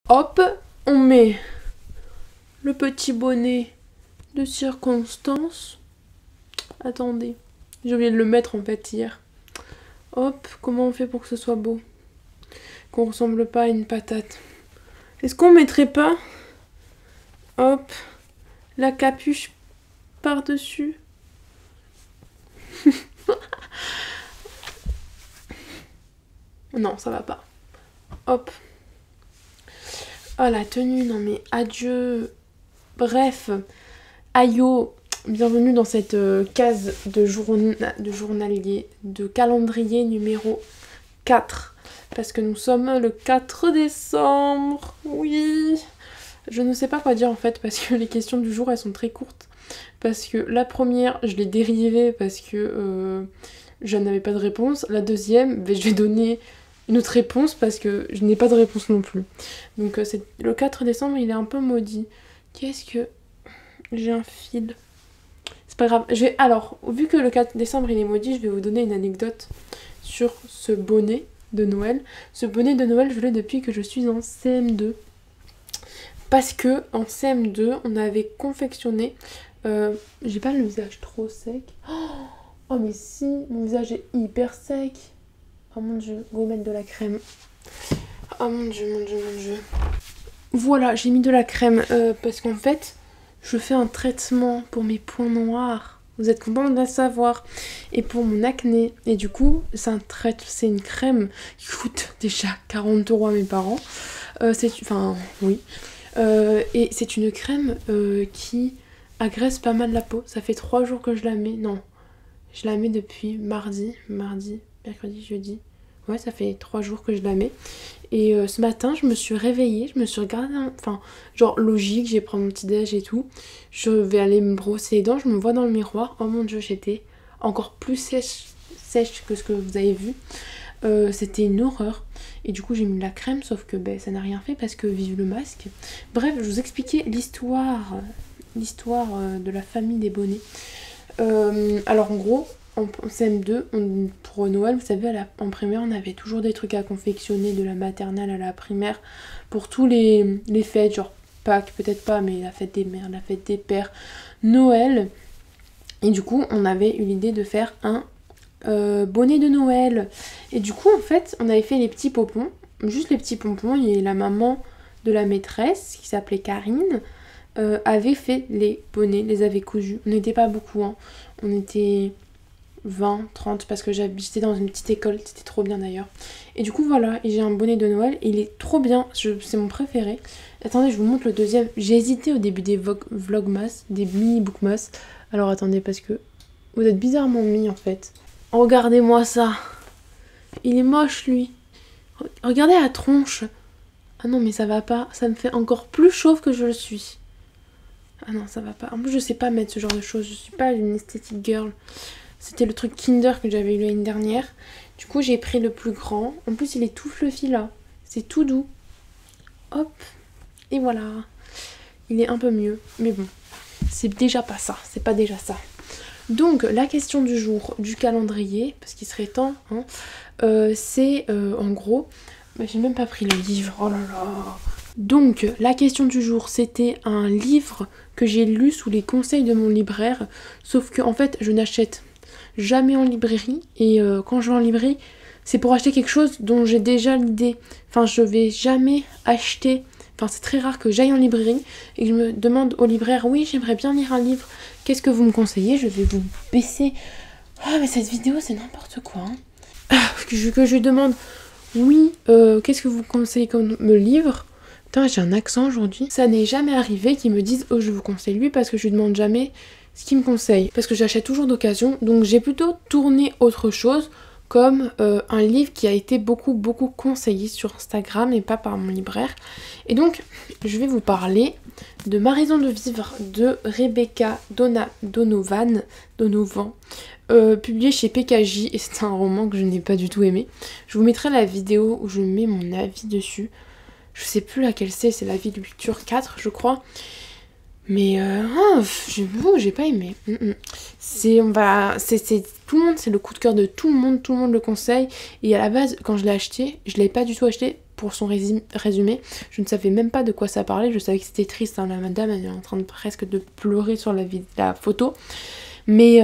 Hop, on met le petit bonnet de circonstance. Attendez, j'ai oublié de le mettre en fait hier. Hop, comment on fait pour que ce soit beau? Qu'on ressemble pas à une patate. Est-ce qu'on mettrait pas, hop, la capuche par-dessus? Non, ça va pas. Hop. Oh la tenue, non mais adieu. Bref, ayo, bienvenue dans cette case de journalier, de calendrier numéro 4. Parce que nous sommes le 4 décembre. Oui. Je ne sais pas quoi dire en fait parce que les questions du jour elles sont très courtes. Parce que la première, je l'ai dérivée parce que je n'avais pas de réponse. La deuxième, je vais donner une autre réponse parce que je n'ai pas de réponse non plus. Donc c'est le 4 décembre, il est un peu maudit. Qu'est-ce que... J'ai un fil. C'est pas grave. Alors, vu que le 4 décembre il est maudit, je vais vous donner une anecdote sur ce bonnet de Noël. Ce bonnet de Noël, je l'ai depuis que je suis en CM2. Parce que en CM2, on avait confectionné... j'ai pas le visage trop sec. Oh mais si, mon visage est hyper sec. Oh mon dieu, go mettre de la crème. Oh mon dieu, mon dieu, mon dieu. Voilà, j'ai mis de la crème parce qu'en fait, je fais un traitement pour mes points noirs. Vous êtes contents de le savoir. Et pour mon acné. Et du coup, c'est une crème qui coûte déjà 40 € à mes parents. Oui. Et c'est une crème qui agresse pas mal la peau. Ça fait 3 jours que je la mets. Non, je la mets depuis mardi, mercredi, jeudi. Ouais, ça fait 3 jours que je la mets. Et ce matin, je me suis réveillée, je me suis regardée, enfin, genre logique, j'ai pris mon petit déj et tout. Je vais aller me brosser les dents, je me vois dans le miroir. Oh mon dieu, j'étais encore plus sèche que ce que vous avez vu. C'était une horreur. Et du coup, j'ai mis de la crème, sauf que ça n'a rien fait parce que vive le masque. Bref, je vous expliquais l'histoire de la famille des bonnets. Alors en gros, en CM2, pour Noël, vous savez, en primaire, on avait toujours des trucs à confectionner de la maternelle à la primaire pour tous les fêtes, genre Pâques, peut-être pas, mais la fête des mères, la fête des pères, Noël. Et du coup, on avait eu l'idée de faire un bonnet de Noël. Et du coup, en fait, on avait fait les petits pompons, juste les petits pompons, et la maman de la maîtresse, qui s'appelait Karine, avait fait les bonnets, les avait cousus. On n'était pas beaucoup, hein. On était 20, 30 parce que j'étais dans une petite école, c'était trop bien d'ailleurs. Et du coup voilà, et j'ai un bonnet de Noël, il est trop bien, c'est mon préféré. Attendez, je vous montre le deuxième. J'ai hésité au début des vlogmas, des mini bookmas. Alors attendez, parce que vous êtes bizarrement mis en fait. Regardez-moi ça. Il est moche lui. Regardez la tronche. Ah non mais ça va pas, ça me fait encore plus chauve que je le suis. Ah non ça va pas. En plus je sais pas mettre ce genre de choses, je suis pas une esthétique girl. C'était le truc Kinder que j'avais eu l'année dernière. Du coup, j'ai pris le plus grand. En plus, il est tout fluffy là. C'est tout doux. Hop. Et voilà. Il est un peu mieux. Mais bon, c'est déjà pas ça. C'est pas déjà ça. Donc, la question du jour du calendrier, parce qu'il serait temps, hein, c'est en gros... j'ai même pas pris le livre. Oh là là. Donc, la question du jour, c'était un livre que j'ai lu sous les conseils de mon libraire. Sauf que, en fait, je n'achète jamais en librairie, et quand je vais en librairie c'est pour acheter quelque chose dont j'ai déjà l'idée. Enfin je vais jamais acheter, enfin c'est très rare que j'aille en librairie et que je me demande au libraire oui j'aimerais bien lire un livre, qu'est-ce que vous me conseillez, je vais vous baisser. Ah mais cette vidéo c'est n'importe quoi hein. Que je lui demande oui qu'est-ce que vous conseillez comme me livre. Putain j'ai un accent aujourd'hui. Ça n'est jamais arrivé qu'ils me disent oh je vous conseille lui, parce que je lui demande jamais ce qu'il me conseille, parce que j'achète toujours d'occasion, donc j'ai plutôt tourné autre chose, comme un livre qui a été beaucoup conseillé sur Instagram et pas par mon libraire. Et donc je vais vous parler de Ma raison de vivre de Rebecca Donovan, publié chez PKJ, et c'est un roman que je n'ai pas du tout aimé. Je vous mettrai la vidéo où je mets mon avis dessus. Je sais plus laquelle c'est la vie de lecture 4 je crois. Mais j'ai pas aimé. C'est tout le monde, c'est le coup de cœur de tout le monde le conseille. Et à la base, quand je l'ai acheté, je l'ai pas du tout acheté pour son résumé. Je ne savais même pas de quoi ça parlait, je savais que c'était triste, hein. La madame elle est en train de presque de pleurer sur la photo. Mais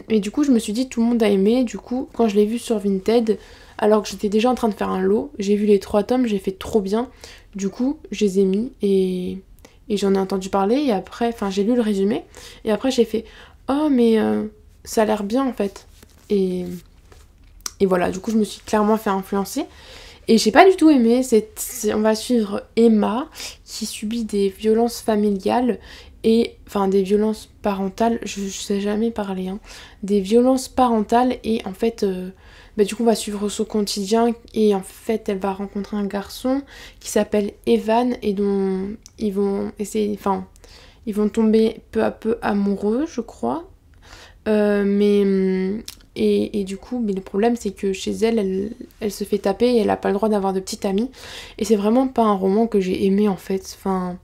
et du coup je me suis dit tout le monde a aimé, du coup quand je l'ai vu sur Vinted, alors que j'étais déjà en train de faire un lot, j'ai vu les 3 tomes, j'ai fait trop bien, du coup je les ai mis et j'en ai entendu parler et après, enfin j'ai lu le résumé et après j'ai fait oh mais ça a l'air bien en fait. Et voilà, du coup je me suis clairement fait influencer. Et j'ai pas du tout aimé, on va suivre Emma qui subit des violences familiales et enfin des violences parentales, je sais jamais parler, hein, des violences parentales et en fait du coup on va suivre son quotidien et en fait elle va rencontrer un garçon qui s'appelle Evan et dont ils vont essayer, enfin ils vont tomber peu à peu amoureux je crois. Et du coup, mais le problème c'est que chez elle se fait taper et elle a pas le droit d'avoir de petite amie. Et c'est vraiment pas un roman que j'ai aimé en fait. Enfin,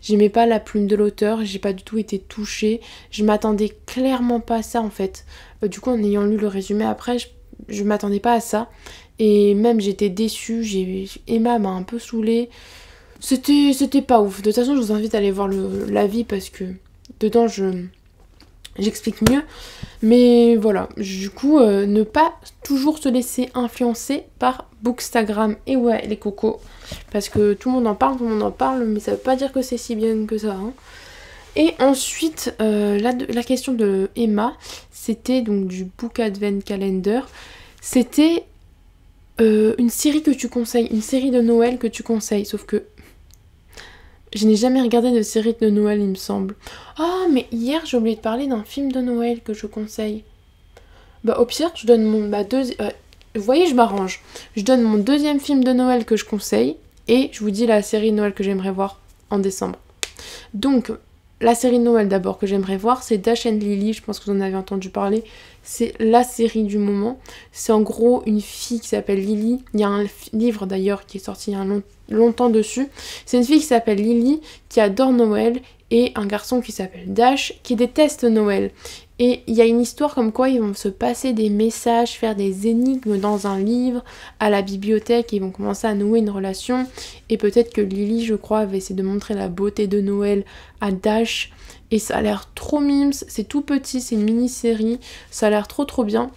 j'aimais pas la plume de l'auteur, j'ai pas du tout été touchée. Je m'attendais clairement pas à ça en fait. Du coup, en ayant lu le résumé après, je m'attendais pas à ça. Et même j'étais déçue, Emma m'a un peu saoulée. C'était pas ouf. De toute façon, je vous invite à aller voir l'avis parce que dedans j'explique mieux, mais voilà, du coup, ne pas toujours se laisser influencer par Bookstagram, et ouais, les cocos, parce que tout le monde en parle, mais ça veut pas dire que c'est si bien que ça, hein. Et ensuite, la question de Emma, c'était donc du Book Advent Calendar, c'était une série que tu conseilles, une série de Noël que tu conseilles, sauf que je n'ai jamais regardé de série de Noël, il me semble. Oh, mais hier, j'ai oublié de parler d'un film de Noël que je conseille. Bah, au pire, je donne mon deuxième... vous voyez, je m'arrange. Je donne mon deuxième film de Noël que je conseille et je vous dis la série de Noël que j'aimerais voir en décembre. Donc, la série de Noël d'abord que j'aimerais voir, c'est Dash and Lily, je pense que vous en avez entendu parler. C'est la série du moment. C'est en gros une fille qui s'appelle Lily. Il y a un livre d'ailleurs qui est sorti il y a longtemps dessus. C'est une fille qui s'appelle Lily, qui adore Noël, et un garçon qui s'appelle Dash, qui déteste Noël. Et il y a une histoire comme quoi ils vont se passer des messages, faire des énigmes dans un livre, à la bibliothèque, ils vont commencer à nouer une relation. Et peut-être que Lily, je crois, va essayer de montrer la beauté de Noël à Dash. Et ça a l'air trop mimes, c'est tout petit, c'est une mini-série, ça a l'air trop bien.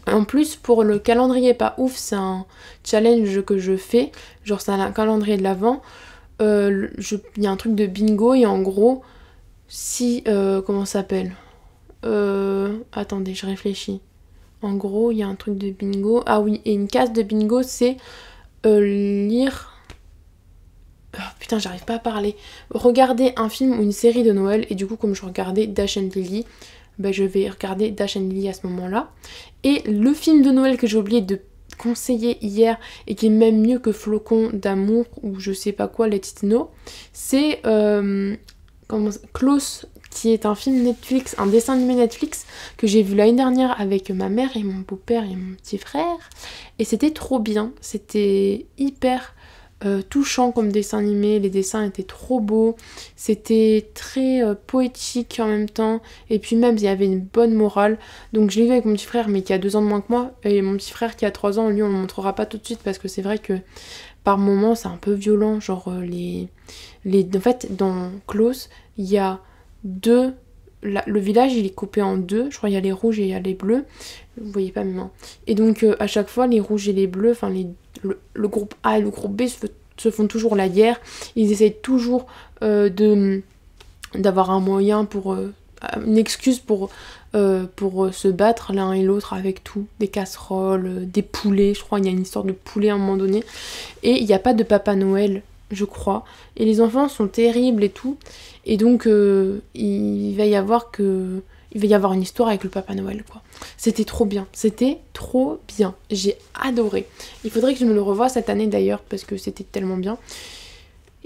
En plus, pour le calendrier pas ouf, c'est un challenge que je fais, genre c'est un calendrier de l'Avent. Il y a un truc de bingo et en gros, si... comment ça s'appelle attendez, je réfléchis. En gros, il y a un truc de bingo. Ah oui, et une case de bingo, c'est lire... Oh, putain, j'arrive pas à parler. Regarder un film ou une série de Noël. Et du coup, comme je regardais Dash and Lily, je vais regarder Dash and Lily à ce moment-là. Et le film de Noël que j'ai oublié de conseiller hier et qui est même mieux que Flocon d'amour ou je sais pas quoi, Let It Know, c'est Klaus, qui est un film Netflix, un dessin animé Netflix que j'ai vu l'année dernière avec ma mère et mon beau-père et mon petit frère. Et c'était trop bien, c'était hyper touchant comme dessin animé, les dessins étaient trop beaux, c'était très poétique en même temps, et puis même il y avait une bonne morale. Donc je l'ai vu avec mon petit frère mais qui a 2 ans de moins que moi, et mon petit frère qui a 3 ans, lui on le montrera pas tout de suite parce que c'est vrai que par moments c'est un peu violent, genre en fait dans Klaus il y a le village il est coupé en 2, je crois il y a les rouges et il y a les bleus, vous voyez pas mes mains, et donc à chaque fois les rouges et les bleus, enfin le groupe A et le groupe B se font toujours la guerre, ils essayent toujours d'avoir un moyen pour une excuse pour se battre l'un et l'autre avec tout, des casseroles, des poulets, je crois il y a une histoire de poulet à un moment donné, et il n'y a pas de Papa Noël je crois, et les enfants sont terribles et tout, et donc il va y avoir une histoire avec le Papa Noël quoi. C'était trop bien, j'ai adoré. Il faudrait que je me le revoie cette année d'ailleurs parce que c'était tellement bien.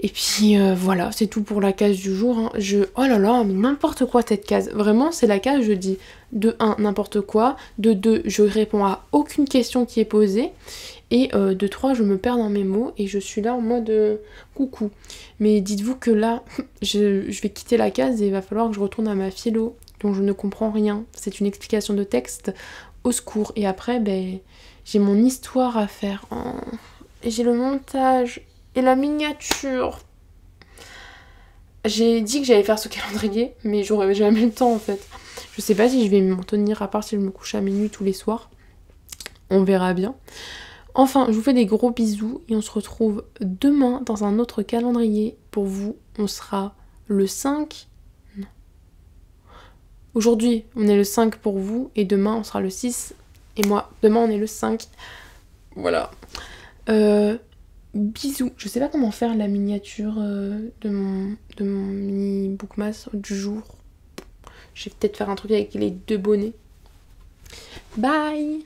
Et puis voilà, c'est tout pour la case du jour, hein. Oh là là, mais n'importe quoi cette case. Vraiment, c'est la case, je dis de 1, n'importe quoi. De 2, je réponds à aucune question qui est posée. Et de 3, je me perds dans mes mots et je suis là en mode coucou. Mais dites-vous que là, je vais quitter la case et il va falloir que je retourne à ma philo dont je ne comprends rien. C'est une explication de texte, au secours. Et après, j'ai mon histoire à faire. Oh. Et j'ai le montage et la miniature. J'ai dit que j'allais faire ce calendrier, mais j'aurais jamais le temps en fait. Je sais pas si je vais m'en tenir, à part si je me couche à minuit tous les soirs. On verra bien. Enfin, je vous fais des gros bisous et on se retrouve demain dans un autre calendrier. Pour vous, on sera le 5. Non. Aujourd'hui, on est le 5 pour vous et demain, on sera le 6. Et moi, demain, on est le 5. Voilà. Bisous. Je sais pas comment faire la miniature de mon mini bookmas du jour. Je vais peut-être faire un truc avec les 2 bonnets. Bye!